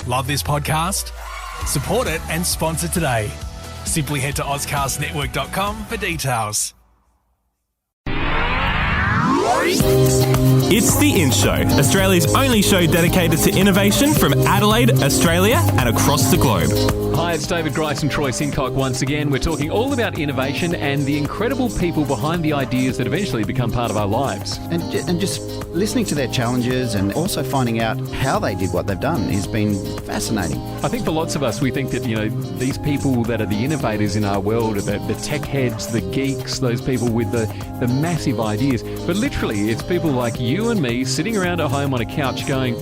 Love this podcast? Support it and sponsor today. Simply head to ozcastnetwork.com for details. It's The In Show, Australia's only show dedicated to innovation from Adelaide, Australia and across the globe. Hi, it's David Grice and Troy Sincock once again. We're talking all about innovation and the incredible people behind the ideas that eventually become part of our lives. And just listening to their challenges and also finding out how they did what they've done has been fascinating. I think for lots of us, we think that, these people that are the innovators in our world are the tech heads, the geeks, those people with the massive ideas. But literally, it's people like you and me sitting around at home on a couch going,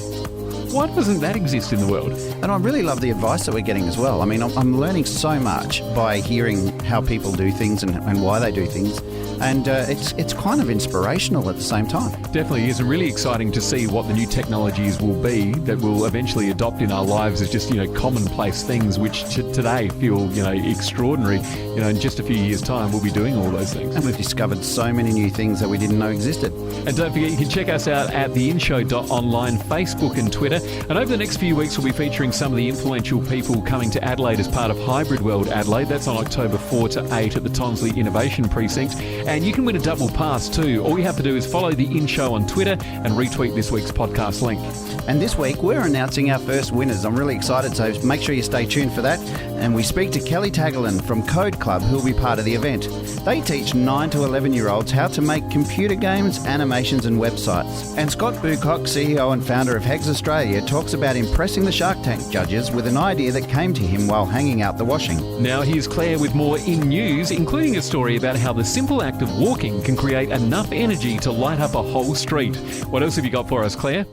why doesn't that exist in the world? And I really love the advice that we're getting as well. I mean, I'm learning so much by hearing how people do things and why they do things. And it's kind of inspirational at the same time. Definitely is really exciting to see what the new technologies will be that will eventually adopt in our lives as just, commonplace things which today feel, extraordinary. In just a few years' time, we'll be doing all those things. And we've discovered so many new things that we didn't know existed. And don't forget, you can check us out at theinshow.online, Facebook and Twitter. And over the next few weeks, we'll be featuring some of the influential people coming to Adelaide as part of Hybrid World Adelaide. That's on October 4 to 8 at the Tonsley Innovation Precinct. And you can win a double pass too. All you have to do is follow The In Show on Twitter and retweet this week's podcast link. And this week, we're announcing our first winners. I'm really excited, so make sure you stay tuned for that. And we speak to Kelly Taglin from Code Club, who will be part of the event. They teach 9 to 11-year-olds how to make computer games, animations and websites. And Scott Boocock, CEO and founder of Hegs Australia, talks about impressing the Shark Tank judges with an idea that came to him while hanging out the washing. Now here's Claire with more in news, including a story about how the simple act of walking can create enough energy to light up a whole street. What else have you got for us, Claire?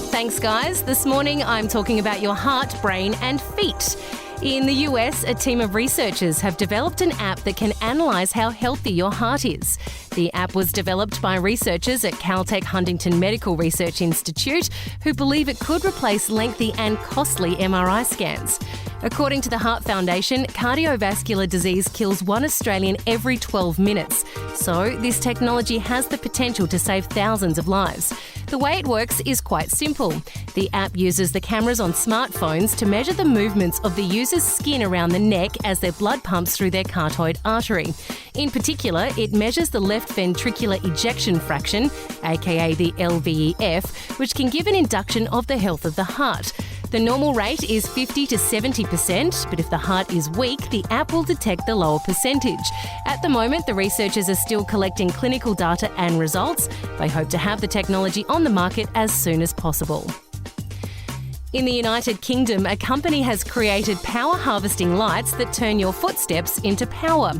Thanks, guys. This morning I'm talking about your heart, brain and feet. In the US, a team of researchers have developed an app that can analyse how healthy your heart is. The app was developed by researchers at Caltech Huntington Medical Research Institute, who believe it could replace lengthy and costly MRI scans. According to the Heart Foundation, cardiovascular disease kills 1 Australian every 12 minutes. So this technology has the potential to save thousands of lives. The way it works is quite simple. The app uses the cameras on smartphones to measure the movements of the user's skin around the neck as their blood pumps through their carotid artery. In particular, it measures the left ventricular ejection fraction, aka the LVEF, which can give an induction of the health of the heart. The normal rate is 50 to 70%, but if the heart is weak, the app will detect the lower percentage. At the moment, the researchers are still collecting clinical data and results. They hope to have the technology on the market as soon as possible. In the United Kingdom, a company has created power harvesting lights that turn your footsteps into power.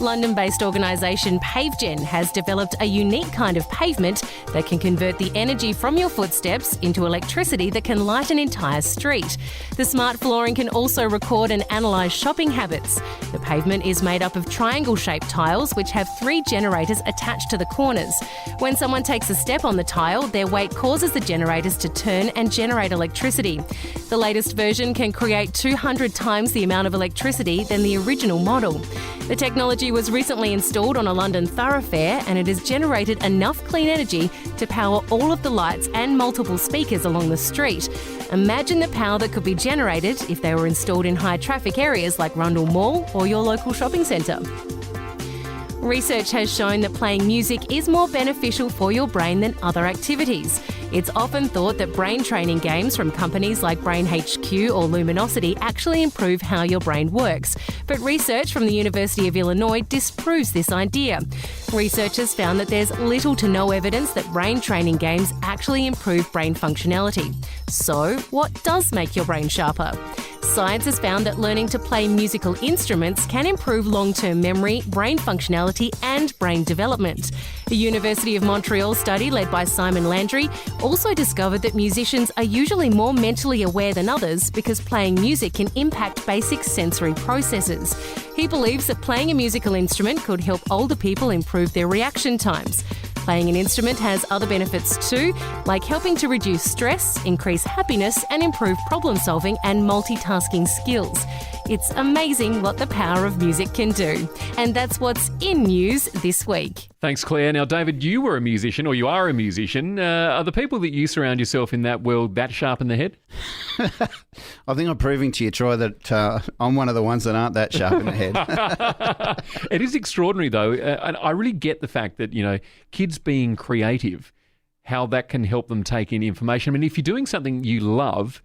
London-based organisation PaveGen has developed a unique kind of pavement that can convert the energy from your footsteps into electricity that can light an entire street. The smart flooring can also record and analyse shopping habits. The pavement is made up of triangle-shaped tiles which have 3 generators attached to the corners. When someone takes a step on the tile, their weight causes the generators to turn and generate electricity. The latest version can create 200 times the amount of electricity than the original model. The technology was recently installed on a London thoroughfare and it has generated enough clean energy to power all of the lights and multiple speakers along the street. Imagine the power that could be generated if they were installed in high traffic areas like Rundle Mall or your local shopping centre. Research has shown that playing music is more beneficial for your brain than other activities. It's often thought that brain training games from companies like Brain HQ or Luminosity actually improve how your brain works. But research from the University of Illinois disproves this idea. Researchers found that there's little to no evidence that brain training games actually improve brain functionality. So, what does make your brain sharper? Science has found that learning to play musical instruments can improve long-term memory, brain functionality and brain development. A University of Montreal study led by Simon Landry also discovered that musicians are usually more mentally aware than others because playing music can impact basic sensory processes. He believes that playing a musical instrument could help older people improve their reaction times. Playing an instrument has other benefits too, like helping to reduce stress, increase happiness and improve problem solving and multitasking skills. It's amazing what the power of music can do. And that's what's in news this week. Thanks, Claire. Now, David, you were a musician, or you are a musician. Are the people that you surround yourself in that world that sharp in the head? I think I'm proving to you, Troy, that I'm one of the ones that aren't that sharp in the head. It is extraordinary, though. And I really get the fact that, kids being creative, how that can help them take in information. I mean, if you're doing something you love,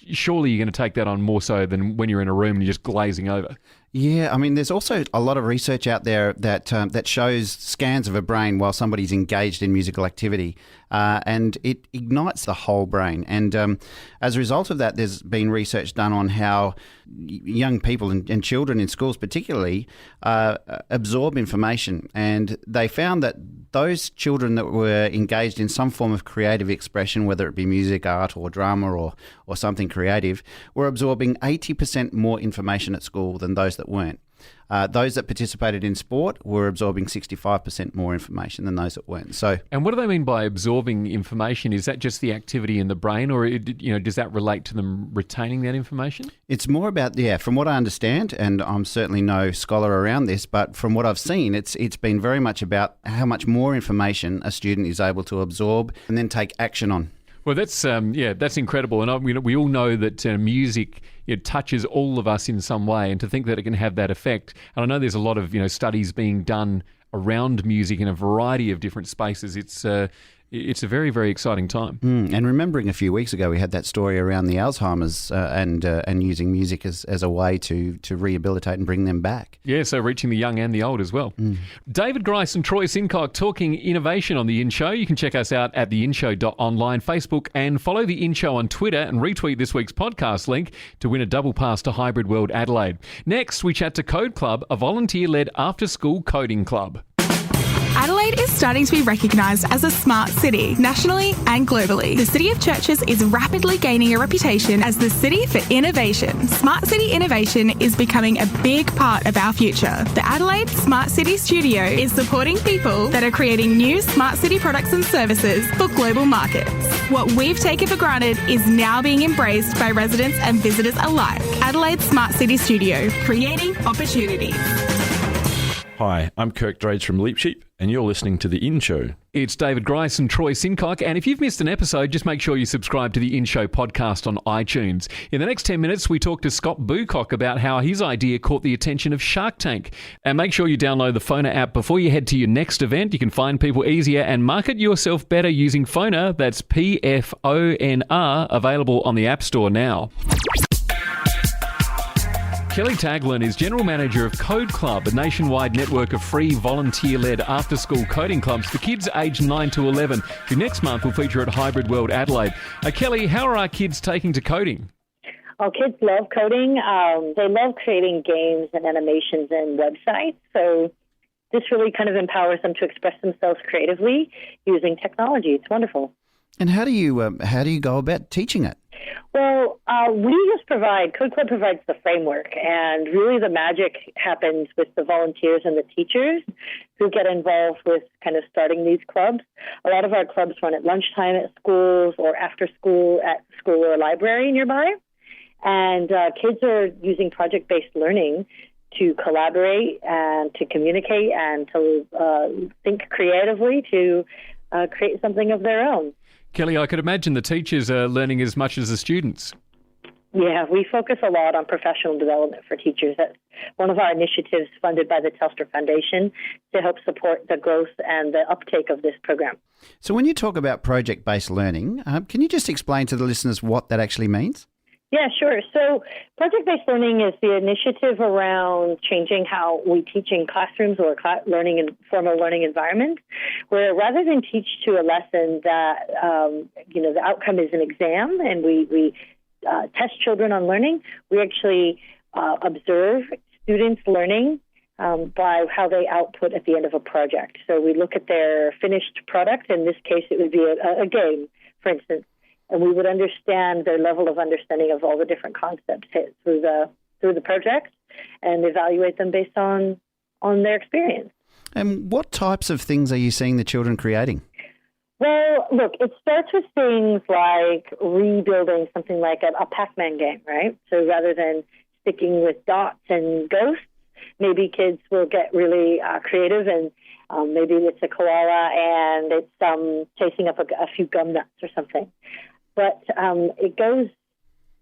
surely you're going to take that on more so than when you're in a room and you're just glazing over. Yeah, I mean, there's also a lot of research out there that shows scans of a brain while somebody's engaged in musical activity, and it ignites the whole brain. And as a result of that, there's been research done on how young people and children in schools particularly absorb information. And they found that those children that were engaged in some form of creative expression, whether it be music, art or drama or something creative, were absorbing 80% more information at school than those that weren't. Those that participated in sport were absorbing 65% more information than those that weren't. And what do they mean by absorbing information? Is that just the activity in the brain, or does that relate to them retaining that information? It's more about, from what I understand, and I'm certainly no scholar around this, but from what I've seen, it's been very much about how much more information a student is able to absorb and then take action on. Well, that's incredible, and we all know that music touches all of us in some way, and to think that it can have that effect. And I know there's a lot of studies being done around music in a variety of different spaces. It's a very, very exciting time. And remembering a few weeks ago, we had that story around the Alzheimer's and using music as a way to rehabilitate and bring them back. Yeah, so reaching the young and the old as well. David Grice and Troy Sincock talking innovation on The In Show. You can check us out at theinshow.online, Facebook, and follow The In Show on Twitter and retweet this week's podcast link to win a double pass to Hybrid World Adelaide. Next, we chat to Code Club, a volunteer-led after-school coding club. Adelaide is starting to be recognised as a smart city, nationally and globally. The City of Churches is rapidly gaining a reputation as the city for innovation. Smart City innovation is becoming a big part of our future. The Adelaide Smart City Studio is supporting people that are creating new smart city products and services for global markets. What we've taken for granted is now being embraced by residents and visitors alike. Adelaide Smart City Studio, creating opportunities. Hi, I'm Kirk Drades from Leap Sheep, and you're listening to The In Show. It's David Grice and Troy Sincock, and if you've missed an episode, just make sure you subscribe to The In Show podcast on iTunes. In the next 10 minutes, we talk to Scott Boocock about how his idea caught the attention of Shark Tank. And make sure you download the Phoner app before you head to your next event. You can find people easier and market yourself better using Phoner. That's PFONR, available on the App Store now. Kelly Taglin is General Manager of Code Club, a nationwide network of free volunteer-led after-school coding clubs for kids aged 9 to 11, who next month will feature at Hybrid World Adelaide. Kelly, how are our kids taking to coding? Oh, kids love coding. They love creating games and animations and websites. So this really kind of empowers them to express themselves creatively using technology. It's wonderful. And how do you go about teaching it? Well, Code Club provides the framework, and really the magic happens with the volunteers and the teachers who get involved with kind of starting these clubs. A lot of our clubs run at lunchtime at schools or after school at school or a library nearby. And kids are using project-based learning to collaborate and to communicate and to think creatively to create something of their own. Kelly, I could imagine the teachers are learning as much as the students. Yeah, we focus a lot on professional development for teachers. That's one of our initiatives funded by the Telstra Foundation to help support the growth and the uptake of this program. So when you talk about project-based learning, can you just explain to the listeners what that actually means? Yeah, sure. So project-based learning is the initiative around changing how we teach in classrooms or learning in formal learning environment, where rather than teach to a lesson that, the outcome is an exam and we test children on learning, we actually observe students learning by how they output at the end of a project. So we look at their finished product. In this case, it would be a game, for instance. And we would understand their level of understanding of all the different concepts through the project and evaluate them based on their experience. And what types of things are you seeing the children creating? Well, look, it starts with things like rebuilding something like a Pac-Man game, right? So rather than sticking with dots and ghosts, maybe kids will get really creative and maybe it's a koala and it's chasing up a few gum nuts or something. But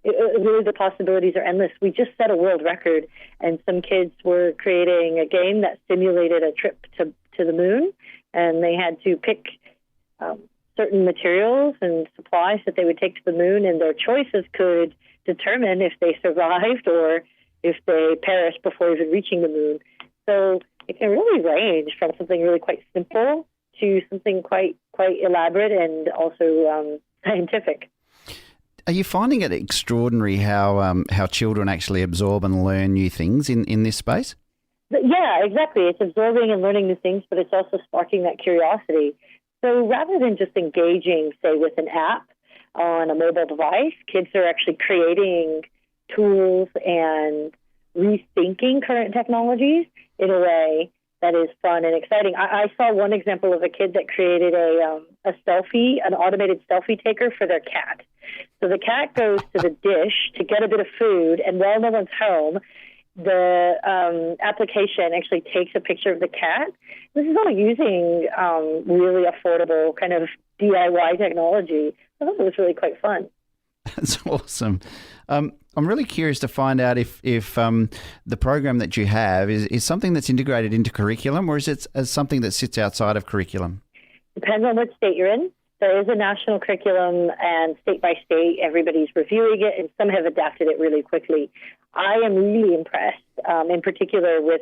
really the possibilities are endless. We just set a world record, and some kids were creating a game that simulated a trip to the moon, and they had to pick certain materials and supplies that they would take to the moon, and their choices could determine if they survived or if they perished before even reaching the moon. So it can really range from something really quite simple to something quite elaborate and also scientific. Are you finding it extraordinary how children actually absorb and learn new things in this space? Yeah, exactly. It's absorbing and learning new things, but it's also sparking that curiosity. So rather than just engaging, say, with an app on a mobile device, kids are actually creating tools and rethinking current technologies in a way that is fun and exciting. I saw one example of a kid that created a selfie, an automated selfie taker for their cat. So the cat goes to the dish to get a bit of food, and while no one's home, the application actually takes a picture of the cat. This is all using really affordable kind of DIY technology. I thought it was really quite fun. That's awesome. I'm really curious to find out if the program that you have is something that's integrated into curriculum, or is it something that sits outside of curriculum? Depends on what state you're in. There is a national curriculum, and state by state, everybody's reviewing it, and some have adapted it really quickly. I am really impressed, in particular, with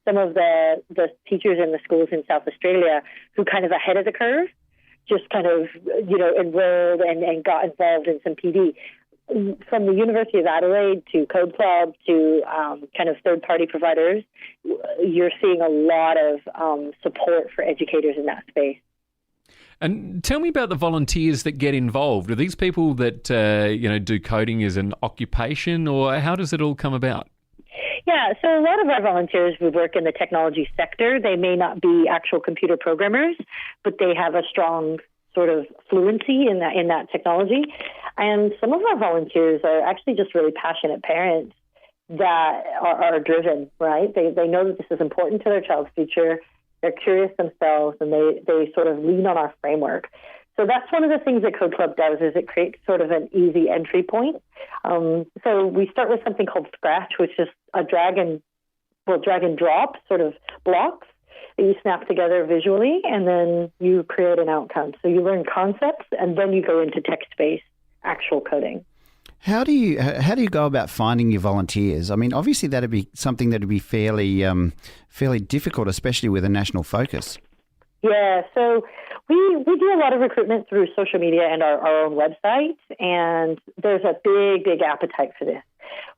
some of the teachers in the schools in South Australia who kind of ahead of the curve, just kind of, enrolled and got involved in some PD. From the University of Adelaide to Code Club to kind of third-party providers, you're seeing a lot of support for educators in that space. And tell me about the volunteers that get involved. Are these people that, do coding as an occupation, or how does it all come about? Yeah, so a lot of our volunteers who work in the technology sector, they may not be actual computer programmers, but they have a strong sort of fluency in that technology. And some of our volunteers are actually just really passionate parents that are driven, right? They know that this is important to their child's future. They're curious themselves, and they sort of lean on our framework. So that's one of the things that Code Club does, is it creates sort of an easy entry point. So we start with something called Scratch, which is a drag and drop sort of blocks that you snap together visually, and then you create an outcome. So you learn concepts, and then you go into text-based actual coding. How do you go about finding your volunteers? I mean, obviously that'd be something that'd be fairly difficult, especially with a national focus. Yeah, so we do a lot of recruitment through social media and our own website, and there's a big appetite for this.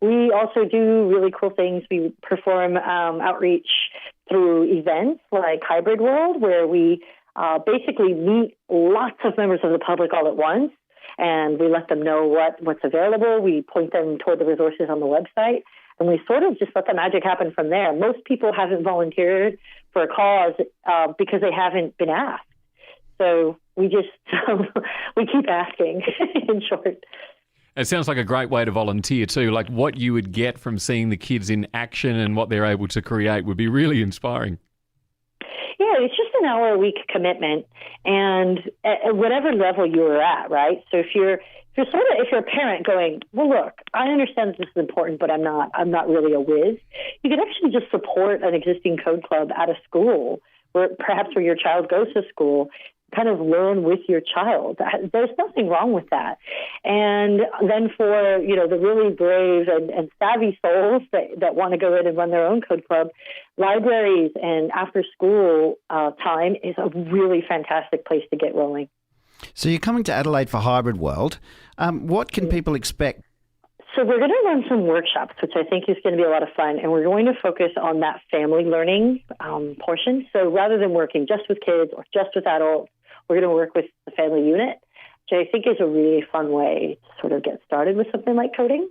We also do really cool things. We perform outreach through events like Hybrid World, where we basically meet lots of members of the public all at once, and we let them know what's available. We point them toward the resources on the website, and we sort of just let the magic happen from there. Most people haven't volunteered for a cause because they haven't been asked. So we just we keep asking, in short. It sounds like a great way to volunteer too. Like what you would get from seeing the kids in action and what they're able to create would be really inspiring. Yeah, it's just an hour a week commitment, and at whatever level you're at, right? So if you're a parent going, well, look, I understand that this is important, but I'm not really a whiz. You could actually just support an existing code club at a school, where your child goes to school. Kind of learn with your child. There's nothing wrong with that. And then for, the really brave and savvy souls that want to go in and run their own code club, libraries and after school time is a really fantastic place to get rolling. So you're coming to Adelaide for Hybrid World. What can people expect? So we're going to run some workshops, which I think is going to be a lot of fun, and we're going to focus on that family learning portion. So rather than working just with kids or just with adults, we're going to work with the family unit, which I think is a really fun way to sort of get started with something like coding.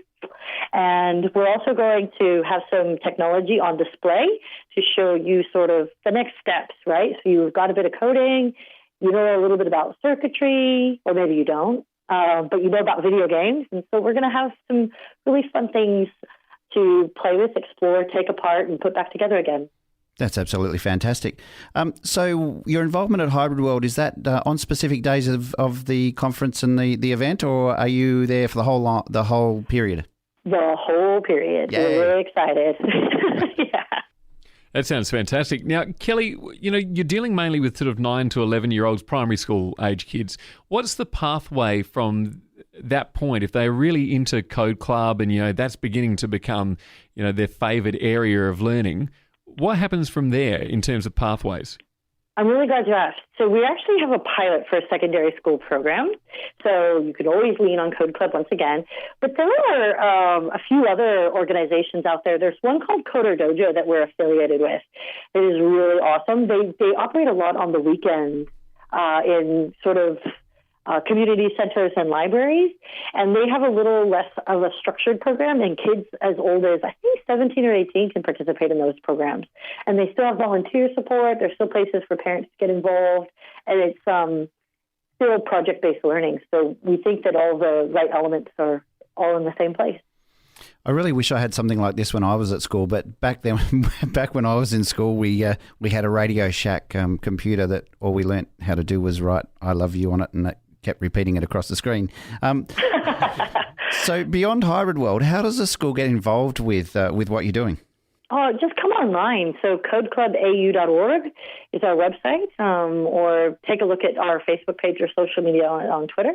And we're also going to have some technology on display to show you sort of the next steps, right? So you've got a bit of coding, you know a little bit about circuitry, or maybe you don't, but you know about video games. And so we're going to have some really fun things to play with, explore, take apart, and put back together again. That's absolutely fantastic. So your involvement at Hybrid World, is that on specific days of the conference and the event, or are you there for the whole period? The whole period. Yay. We're very excited. Yeah. That sounds fantastic. Now, Kelly, you're dealing mainly with sort of 9 to 11-year-olds, primary school age kids. What's the pathway from that point if they're really into Code Club and, that's beginning to become, their favoured area of learning? What happens from there in terms of pathways? I'm really glad you asked. So we actually have a pilot for a secondary school program. So you could always lean on Code Club once again. But there are a few other organizations out there. There's one called Coder Dojo that we're affiliated with. It is really awesome. They operate a lot on the weekends in sort of community centers and libraries, and they have a little less of a structured program, and kids as old as, I think, 17 or 18 can participate in those programs. And they still have volunteer support. There's still places for parents to get involved, and it's still project-based learning. So we think that all the right elements are all in the same place. I really wish I had something like this when I was at school, but back when I was in school, we had a Radio Shack computer that all we learnt how to do was write "I love you" on it, and it kept repeating it across the screen. So beyond Hybrid World, how does the school get involved with what you're doing? Oh, just come online. So codeclubau.org is our website, or take a look at our Facebook page or social media on Twitter.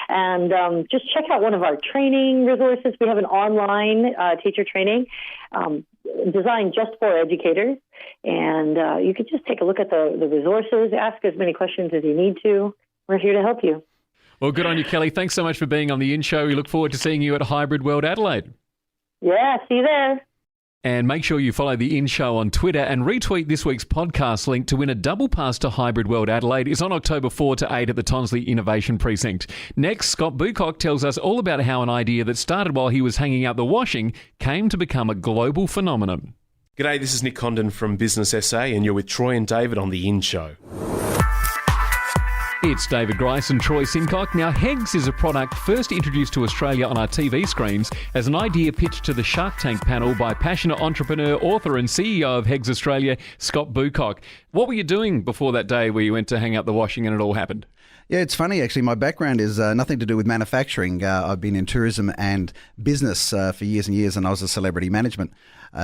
And just check out one of our training resources. We have an online teacher training designed just for educators. And you could just take a look at the resources, ask as many questions as you need to. We're here to help you. Well, good on you, Kelly. Thanks so much for being on the In Show. We look forward to seeing you at Hybrid World Adelaide. Yeah, see you there. And make sure you follow the In Show on Twitter and retweet this week's podcast link to win a double pass to Hybrid World Adelaide. It's on October 4 to 8 at the Tonsley Innovation Precinct. Next, Scott Boocock tells us all about how an idea that started while he was hanging out the washing came to become a global phenomenon. G'day, this is Nick Condon from Business SA and you're with Troy and David on the In Show. It's David Grice and Troy Sincock. Now, Hegs is a product first introduced to Australia on our TV screens as an idea pitched to the Shark Tank panel by passionate entrepreneur, author and CEO of Hegs Australia, Scott Boocock. What were you doing before that day where you went to hang out the washing and it all happened? Yeah, it's funny actually. My background is nothing to do with manufacturing. I've been in tourism and business for years and years, and I was a celebrity management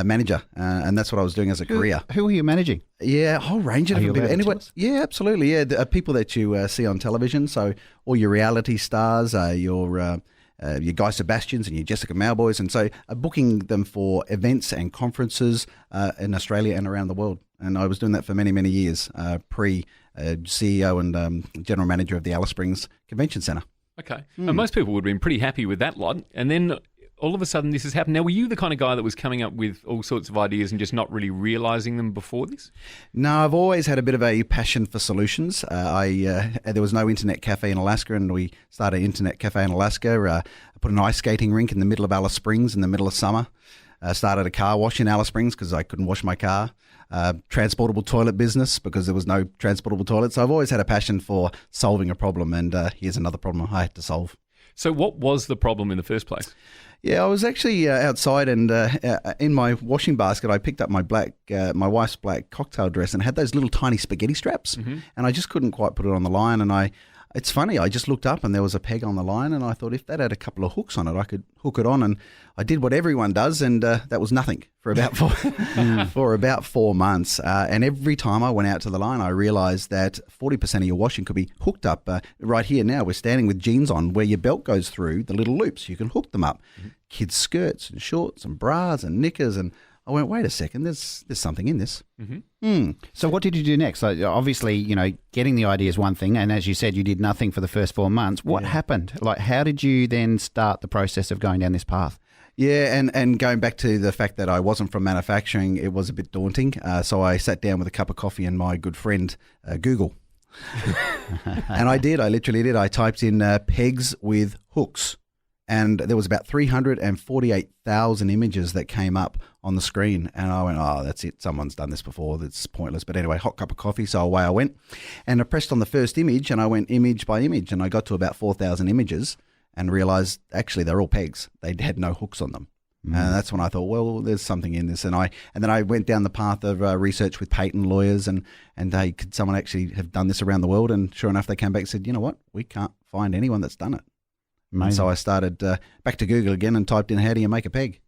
manager, and that's what I was doing as a career. Who were you managing? Yeah, a whole range of different people. Anyway, yeah, absolutely. Yeah, the people that you see on television. So all your reality stars, your Guy Sebastians and your Jessica Mauboys, and so booking them for events and conferences in Australia and around the world. And I was doing that for many, many years, CEO and general manager of the Alice Springs Convention Centre. Okay. And most people would have been pretty happy with that lot. And then all of a sudden this has happened. Now, were you the kind of guy that was coming up with all sorts of ideas and just not really realising them before this? No, I've always had a bit of a passion for solutions. There was no internet cafe in Alaska, and we started an internet cafe in Alaska. I put an ice skating rink in the middle of Alice Springs in the middle of summer. Started a car wash in Alice Springs because I couldn't wash my car. Transportable toilet business because there was no transportable toilet. So I've always had a passion for solving a problem, and here's another problem I had to solve. So what was the problem in the first place? Yeah, I was actually outside, and in my washing basket, I picked up my wife's black cocktail dress, and it had those little tiny spaghetti straps, and I just couldn't quite put it on the line. And it's funny, I just looked up and there was a peg on the line, and I thought if that had a couple of hooks on it, I could hook it on. And I did what everyone does, and that was nothing for about for about 4 months. And every time I went out to the line, I realised that 40% of your washing could be hooked up. Right here now, we're standing with jeans on where your belt goes through the little loops. You can hook them up. Kids' skirts and shorts and bras and knickers, and I went, wait a second, there's something in this. So what did you do next? Obviously, getting the idea is one thing, and as you said, you did nothing for the first 4 months. What happened? How did you then start the process of going down this path? Yeah, and going back to the fact that I wasn't from manufacturing, it was a bit daunting. So I sat down with a cup of coffee and my good friend, Google. And I literally did. I typed in pegs with hooks. And there was about 348,000 images that came up on the screen. And I went, oh, that's it. Someone's done this before. That's pointless. But anyway, hot cup of coffee. So away I went. And I pressed on the first image, and I went image by image. And I got to about 4,000 images and realised, actually, they're all pegs. They had no hooks on them. Mm. And that's when I thought, well, there's something in this. And then I went down the path of research with patent lawyers and hey, could someone actually have done this around the world? And sure enough, they came back and said, you know what, we can't find anyone that's done it. Amazing. And so I started back to Google again and typed in, how do you make a peg?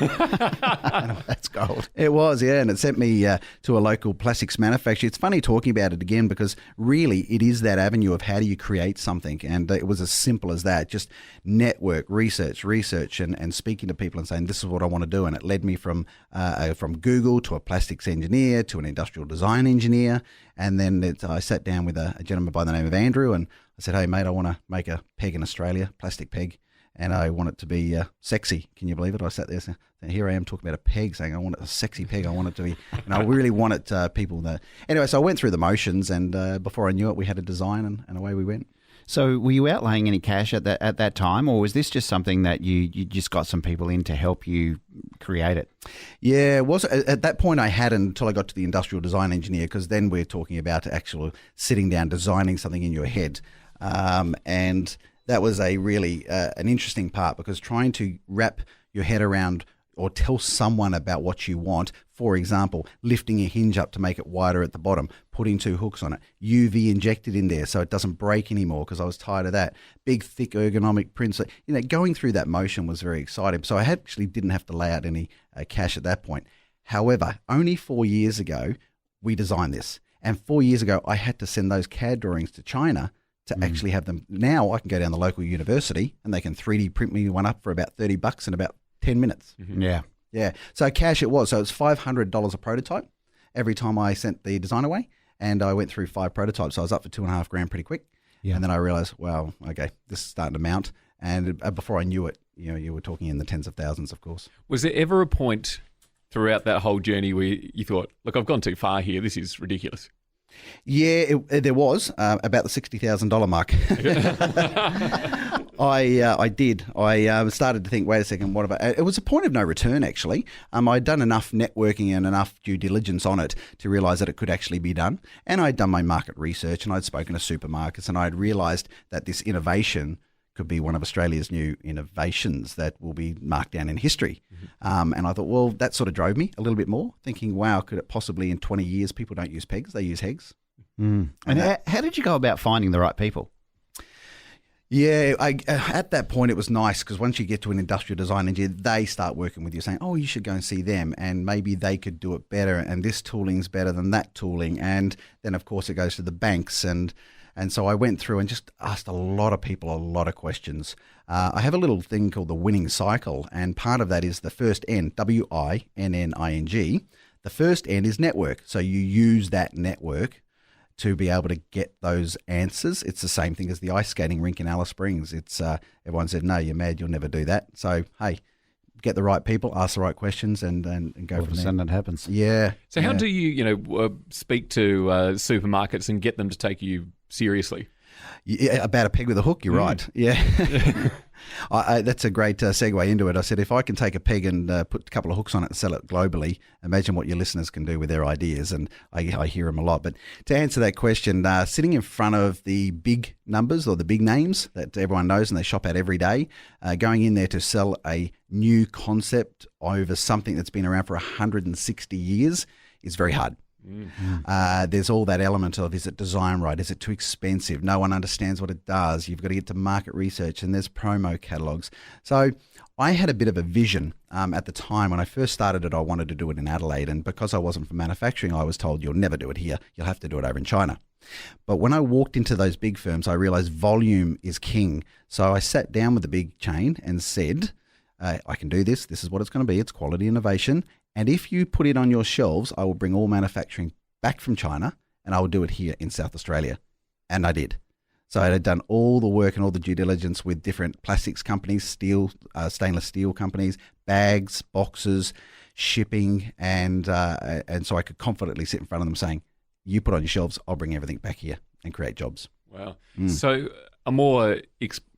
That's gold. It was, yeah, and it sent me to a local plastics manufacturer. It's funny talking about it again because really it is that avenue of how do you create something, and it was as simple as that. Just network, research, and speaking to people and saying this is what I want to do, and it led me from Google to a plastics engineer to an industrial design engineer, and then I sat down with a gentleman by the name of Andrew, and I said, hey mate, I want to make a peg in Australia, plastic peg. And I want it to be sexy. Can you believe it? I sat there and here I am talking about a peg, saying I want a sexy peg. I want it to be, and I really wanted people that. Anyway, so I went through the motions, and before I knew it, we had a design, and away we went. So were you outlaying any cash at that time, or was this just something that you just got some people in to help you create it? Yeah, it was. At that point I hadn't until I got to the industrial design engineer, because then we're talking about actual sitting down, designing something in your head. And that was a really an interesting part, because trying to wrap your head around or tell someone about what you want, for example, lifting a hinge up to make it wider at the bottom, putting 2 hooks on it, UV injected in there so it doesn't break anymore, because I was tired of that. Big, thick ergonomic prints. Going through that motion was very exciting. So I actually didn't have to lay out any cash at that point. However, only 4 years ago, we designed this. And 4 years ago, I had to send those CAD drawings to China to actually have them. Now I can go down the local university and they can 3D print me one up for about $30 in about 10 minutes. Mm-hmm. Yeah. Yeah. So cash it was. So it's $500 a prototype every time I sent the design away. And I went through 5 prototypes. So I was up for $2,500 pretty quick. Yeah. And then I realized, well, okay, this is starting to mount. And before I knew it, you were talking in the tens of thousands, of course. Was there ever a point throughout that whole journey where you thought, look, I've gone too far here. This is ridiculous? Yeah, there was about the $60,000 mark. I did. I started to think, wait a second, what about? It was a point of no return, actually. I'd done enough networking and enough due diligence on it to realise that it could actually be done. And I'd done my market research, and I'd spoken to supermarkets, and I'd realised that this innovation could be one of Australia's new innovations that will be marked down in history. Mm-hmm. And I thought, well, that sort of drove me a little bit more, thinking, wow, could it possibly in 20 years people don't use pegs, they use Hegs. Mm. And how did you go about finding the right people? Yeah, at that point it was nice, because once you get to an industrial design engineer, they start working with you saying, oh, you should go and see them, and maybe they could do it better, and this tooling's better than that tooling. And then, of course, it goes to the banks. And so I went through and just asked a lot of people a lot of questions. I have a little thing called the winning cycle, and part of that is the first N, WINNING. The first N is network. So you use that network to be able to get those answers. It's the same thing as the ice skating rink in Alice Springs. It's everyone said, no, you're mad, you'll never do that. So, hey, get the right people, ask the right questions, and go from there. All of a sudden it happens. Yeah. So how do you, speak to supermarkets and get them to take you seriously? Yeah, about a peg with a hook, you're right. Yeah. That's a great segue into it. I said, if I can take a peg and put a couple of hooks on it and sell it globally, imagine what your listeners can do with their ideas. And I hear them a lot. But to answer that question, sitting in front of the big numbers or the big names that everyone knows and they shop at every day, going in there to sell a new concept over something that's been around for 160 years is very hard. There's all that element of, is it design right? Is it too expensive? No one understands what it does. You've got to get to market research, and there's promo catalogs. So I had a bit of a vision at the time. When I first started it, I wanted to do it in Adelaide, and because I wasn't from manufacturing, I was told, you'll never do it here. You'll have to do it over in China. But when I walked into those big firms, I realized volume is king. So I sat down with the big chain and said, I can do this. This is what it's going to be. It's quality innovation. And if you put it on your shelves, I will bring all manufacturing back from China, and I will do it here in South Australia. And I did. So I had done all the work and all the due diligence with different plastics companies, stainless steel companies, bags, boxes, shipping, and so I could confidently sit in front of them saying, you put on your shelves, I'll bring everything back here and create jobs. Wow. So a more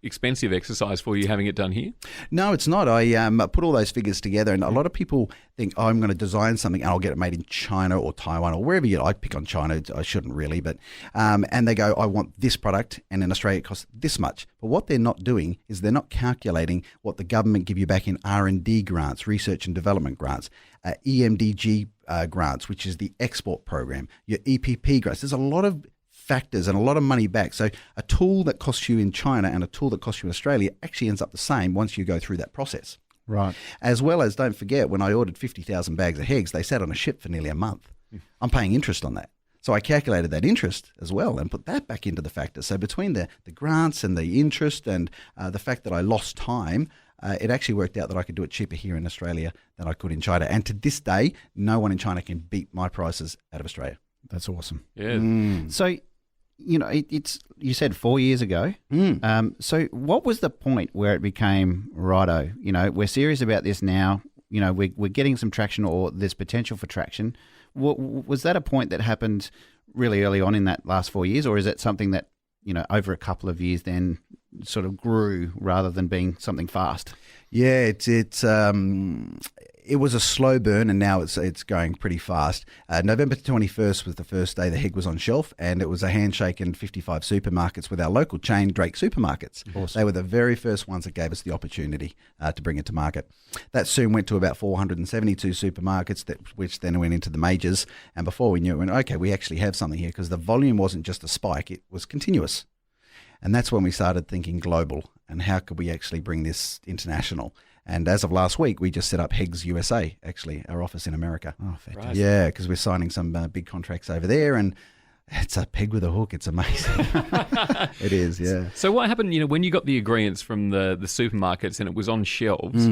expensive exercise for you having it done here? No, it's not. I put all those figures together, and a lot of people think, oh, I'm going to design something and I'll get it made in China or Taiwan or wherever you like. I pick on China. I shouldn't really, but and they go, I want this product, and in Australia it costs this much. But what they're not doing is they're not calculating what the government give you back in R&D grants, research and development grants, EMDG grants, which is the export program, your EPP grants. There's a lot of factors and a lot of money back. So a tool that costs you in China and a tool that costs you in Australia actually ends up the same once you go through that process. Right. As well as, don't forget, when I ordered 50,000 bags of Hegs, they sat on a ship for nearly a month. I'm paying interest on that. So I calculated that interest as well and put that back into the factor. So between the grants and the interest and the fact that I lost time, it actually worked out that I could do it cheaper here in Australia than I could in China. And to this day, no one in China can beat my prices out of Australia. That's awesome. Yeah. So, you know, it's you said 4 years ago. So what was the point where it became, righto, you know, we're serious about this now, you know, we're getting some traction or there's potential for traction. Was that a point that happened really early on in that last 4 years, or is it something that, you know, over a couple of years then sort of grew rather than being something fast? Yeah, it was a slow burn, and now it's going pretty fast. November 21st was the first day the Heg was on shelf, and it was a handshake in 55 supermarkets with our local chain, Drake Supermarkets. Awesome. They were the very first ones that gave us the opportunity to bring it to market. That soon went to about 472 supermarkets, which then went into the majors. And before we knew it, we went, okay, we actually have something here, because the volume wasn't just a spike, it was continuous. And that's when we started thinking global and how could we actually bring this international. And as of last week, we just set up Hegs USA, actually, our office in America. Oh, fantastic. Right. Yeah, because we're signing some big contracts over there, and it's a peg with a hook. It's amazing. It is, yeah. So what happened, you know, when you got the agreements from the supermarkets and it was on shelves,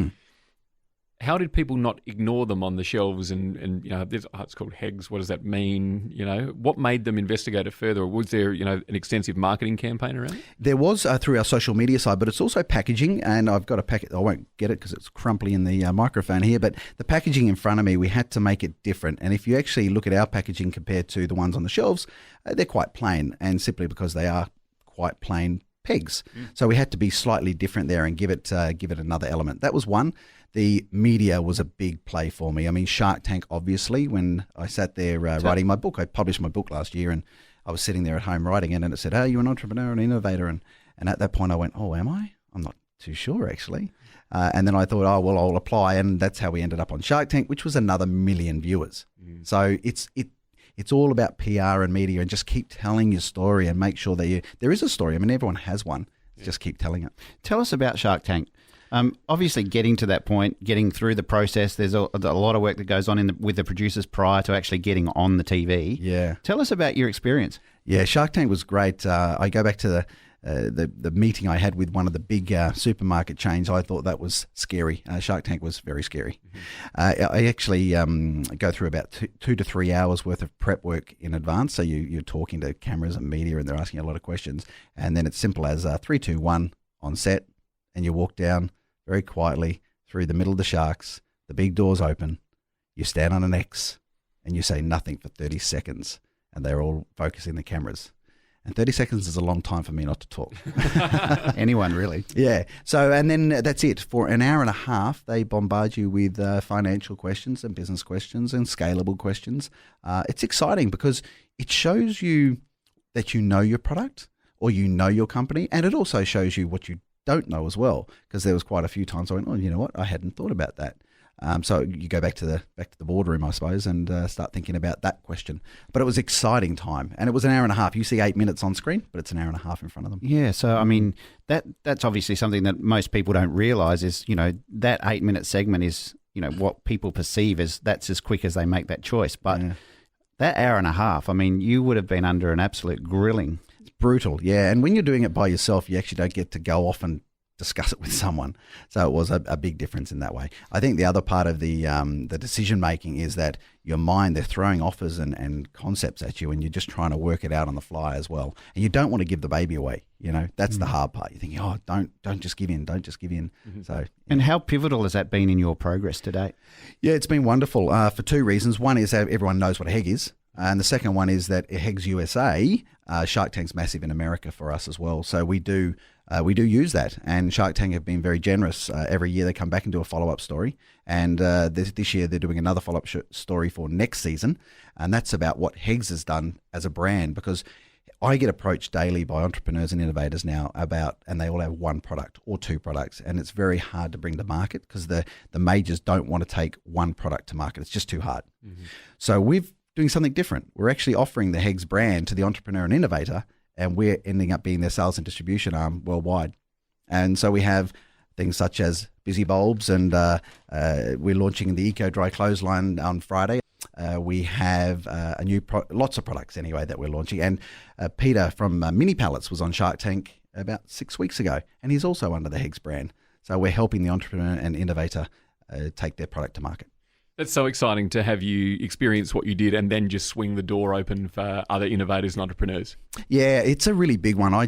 how did people not ignore them on the shelves and you know, it's called Hegs, what does that mean? You know, what made them investigate it further? Or was there, you know, an extensive marketing campaign around it? There was through our social media side, but it's also packaging, and I've got a packet. I won't get it because it's crumply in the microphone here, but the packaging in front of me, we had to make it different. And if you actually look at our packaging compared to the ones on the shelves, they're quite plain, and simply because they are quite plain pegs. So we had to be slightly different there and give it another element. That was one. The media was a big play for me. I mean, Shark Tank, obviously, when I sat there writing my book. I published my book last year, and I was sitting there at home writing it, and it said, "Oh, you're an entrepreneur and innovator." And at that point I went, "Oh, am I? I'm not too sure, actually." And then I thought, "Oh, well, I'll apply." And that's how we ended up on Shark Tank, which was another 1 million viewers. So it's all about PR and media, and just keep telling your story and make sure that there is a story. I mean, everyone has one. Just keep telling it. Tell us about Shark Tank. Obviously, getting to that point, getting through the process, there's a lot of work that goes on with the producers prior to actually getting on the TV. Yeah. Tell us about your experience. Yeah, Shark Tank was great. I go back to the meeting I had with one of the big supermarket chains. I thought that was scary. Shark Tank was very scary. I actually go through about 2 to 3 hours worth of prep work in advance. So you're talking to cameras and media, and they're asking a lot of questions. And then it's simple as 3, 2, 1 on set, and you walk down very quietly through the middle of the sharks. The big doors open. You stand on an X, and you say nothing for 30 seconds, and they're all focusing the cameras. And 30 seconds is a long time for me not to talk. Anyone, really. Yeah. So, and then that's it. For an hour and a half, they bombard you with financial questions and business questions and scalable questions. It's exciting because it shows you that you know your product or you know your company, and it also shows you what you don't know as well, because there was quite a few times I went, oh, you know what, I hadn't thought about that. So you go back to the boardroom, I suppose, and start thinking about that question. But it was exciting time, and it was an hour and a half. You see 8 minutes on screen, but it's an hour and a half in front of them. Yeah, so I mean that's obviously something that most people don't realise is, you know, that 8 minute segment is, you know, what people perceive as that's as quick as they make that choice. But that hour and a half, I mean, you would have been under an absolute grilling. It's brutal, yeah. And when you're doing it by yourself, you actually don't get to go off and discuss it with someone. So it was a big difference in that way. I think the other part of the decision making is that your mind, they're throwing offers and concepts at you, and you're just trying to work it out on the fly as well. And you don't want to give the baby away. You know, that's the hard part. You're thinking, oh, don't just give in, don't just give in. So, and how pivotal has that been in your progress to date? Yeah, it's been wonderful for 2 reasons. One is that everyone knows what a Heg is. And the second one is that Hegs USA, Shark Tank's massive in America for us as well. So we do we do use that. And Shark Tank have been very generous. Every year they come back and do a follow-up story. And this year they're doing another follow-up story for next season. And that's about what Hegs has done as a brand, because I get approached daily by entrepreneurs and innovators now and they all have one product or two products, and it's very hard to bring to market because the majors don't want to take one product to market. It's just too hard. Mm-hmm. So we're doing something different. We're actually offering the Hegs brand to the entrepreneur and innovator, and we're ending up being their sales and distribution arm worldwide. And so we have things such as Busy Bulbs, and we're launching the Eco Dry Clothesline on Friday. We have lots of products anyway that we're launching. And Peter from Mini Pallets was on Shark Tank about 6 weeks ago, and he's also under the Hegs brand. So we're helping the entrepreneur and innovator take their product to market. That's so exciting to have you experience what you did and then just swing the door open for other innovators and entrepreneurs. Yeah, it's a really big one. I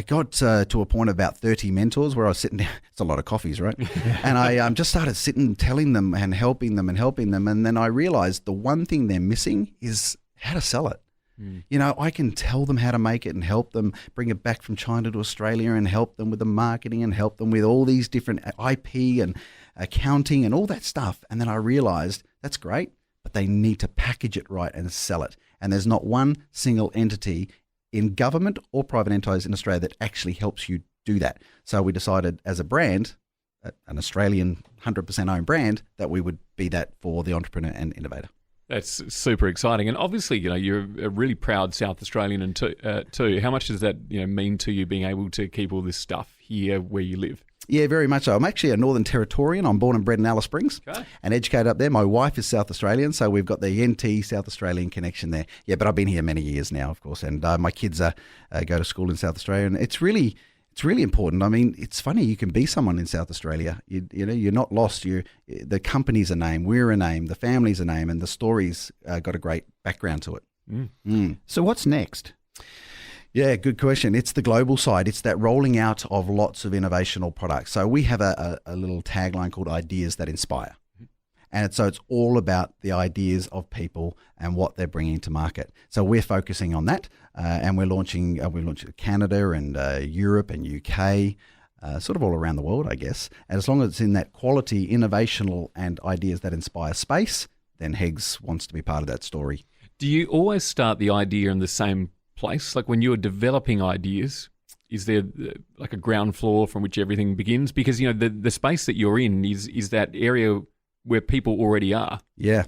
got to a point of about 30 mentors where I was sitting down. It's a lot of coffees, right? And I just started sitting, telling them and helping them. And then I realized the one thing they're missing is how to sell it. You know, I can tell them how to make it and help them bring it back from China to Australia and help them with the marketing and help them with all these different IP and accounting and all that stuff. And then I realized that's great, but they need to package it right and sell it. And there's not one single entity in government or private enterprise in Australia that actually helps you do that. So we decided as a brand, an Australian 100% owned brand, that we would be that for the entrepreneur and innovator. That's super exciting. And obviously, you know, you're a really proud South Australian and too. How much does that, you know, mean to you being able to keep all this stuff here where you live? Yeah, very much so. I'm actually a Northern Territorian. I'm born and bred in Alice Springs and educated up there. My wife is South Australian, so we've got the NT South Australian connection there. Yeah, but I've been here many years now, of course, and my kids go to school in South Australia, and it's really important. I mean, it's funny, you can be someone in South Australia. You know, you're not lost. The company's a name, we're a name, the family's a name, and the story's got a great background to it. So what's next? Yeah, good question. It's the global side. It's that rolling out of lots of innovational products. So we have a little tagline called Ideas That Inspire. And so it's all about the ideas of people and what they're bringing to market. So we're focusing on that, and we're launching Canada and Europe and UK, sort of all around the world, I guess. And as long as it's in that quality, innovational and ideas that inspire space, then Hegs wants to be part of that story. Do you always start the idea in the same place? Like when you're developing ideas, is there like a ground floor from which everything begins? Because, you know, the space that you're in is that area where people already are. Yeah.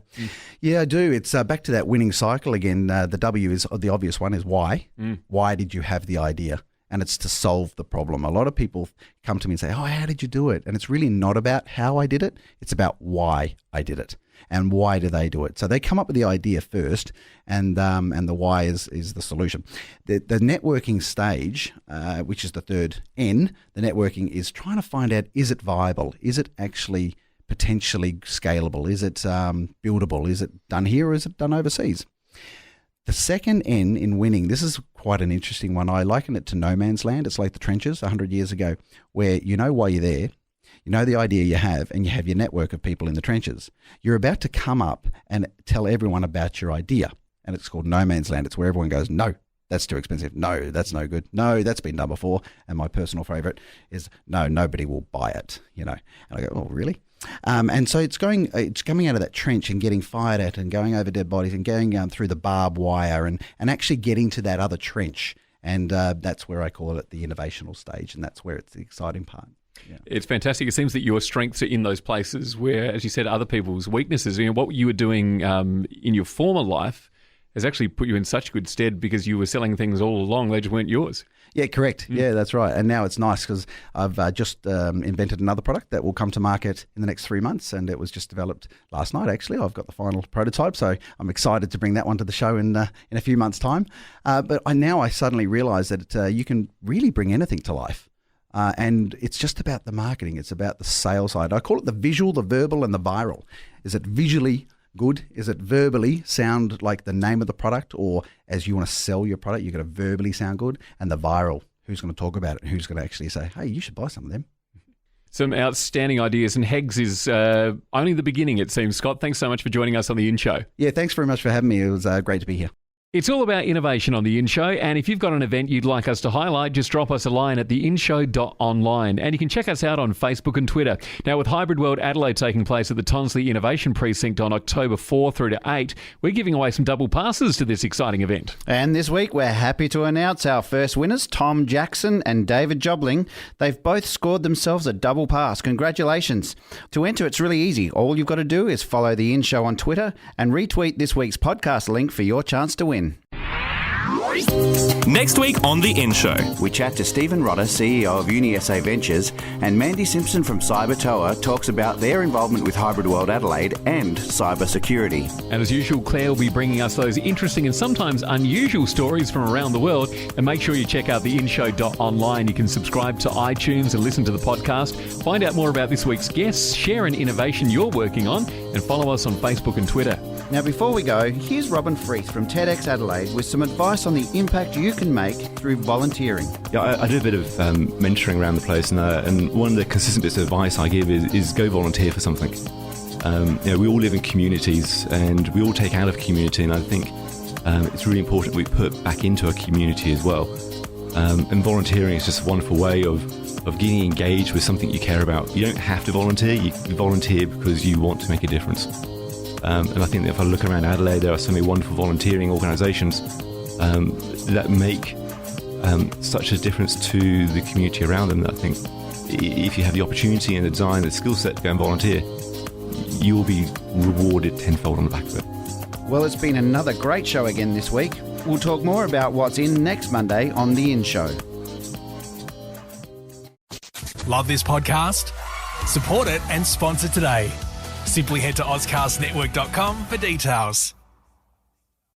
Yeah, I do. It's back to that winning cycle again. The W is the obvious one is why. Why did you have the idea? And it's to solve the problem. A lot of people come to me and say, oh, how did you do it? And it's really not about how I did it. It's about why I did it. And why do they do it? So they come up with the idea first, and the why is the solution. The networking stage, which is the third N, the networking is trying to find out, is it viable? Is it actually potentially scalable? Is it buildable? Is it done here or is it done overseas? The second N in winning, this is quite an interesting one. I liken it to no man's land. It's like the trenches 100 years ago, where you know why you're there. You know the idea you have, and you have your network of people in the trenches. You're about to come up and tell everyone about your idea, and it's called no man's land. It's where everyone goes, no, that's too expensive. No, that's no good. No, that's been done before. And my personal favorite is, no, nobody will buy it. You know, and I go, oh, really? And so it's coming out of that trench and getting fired at and going over dead bodies and going through the barbed wire and actually getting to that other trench. And that's where I call it the innovational stage, and that's where it's the exciting part. Yeah. It's fantastic. It seems that your strengths are in those places where, as you said, other people's weaknesses. You know, what you were doing in your former life has actually put you in such good stead because you were selling things all along. They just weren't yours. Yeah, correct. Yeah, that's right. And now it's nice because I've just invented another product that will come to market in the next 3 months, and it was just developed last night, actually. I've got the final prototype, so I'm excited to bring that one to the show in a few months' time. But I suddenly realise that you can really bring anything to life. And it's just about the marketing. It's about the sales side. I call it the visual, the verbal, and the viral. Is it visually good? Is it verbally sound like the name of the product? Or as you want to sell your product, you've got to verbally sound good. And the viral, who's going to talk about it? Who's going to actually say, hey, you should buy some of them? Some outstanding ideas. And Hegs is only the beginning, it seems. Scott, thanks so much for joining us on the In Show. Yeah, thanks very much for having me. It was great to be here. It's all about innovation on The In Show, and if you've got an event you'd like us to highlight, just drop us a line at theinshow.online, and you can check us out on Facebook and Twitter. Now, with Hybrid World Adelaide taking place at the Tonsley Innovation Precinct on October 4 through to 8, we're giving away some double passes to this exciting event. And this week, we're happy to announce our first winners, Tom Jackson and David Jobling. They've both scored themselves a double pass. Congratulations. To enter, it's really easy. All you've got to do is follow The In Show on Twitter and retweet this week's podcast link for your chance to win. Next week on The In Show. We chat to Stephen Rodder, CEO of UniSA Ventures, and Mandy Simpson from Cybertoa talks about their involvement with Hybrid World Adelaide and cyber security. And as usual, Claire will be bringing us those interesting and sometimes unusual stories from around the world. And make sure you check out theinshow.online. You can subscribe to iTunes and listen to the podcast, find out more about this week's guests, share an innovation you're working on, and follow us on Facebook and Twitter. Now, before we go, here's Robin Freeth from TEDx Adelaide with some advice on the impact you can make through volunteering. Yeah, I do a bit of mentoring around the place, and one of the consistent bits of advice I give is go volunteer for something. We all live in communities, and we all take out of community, and I think it's really important we put back into a community as well. And volunteering is just a wonderful way of getting engaged with something you care about. You don't have to volunteer, you volunteer because you want to make a difference. And I think that if I look around Adelaide, there are so many wonderful volunteering organisations that make such a difference to the community around them. That I think if you have the opportunity and the desire and the skill set to go and volunteer, you will be rewarded tenfold on the back of it. Well, it's been another great show again this week. We'll talk more about what's in next Monday on The In Show. Love this podcast? Support it and sponsor today. Simply head to AuscastNetwork.com for details.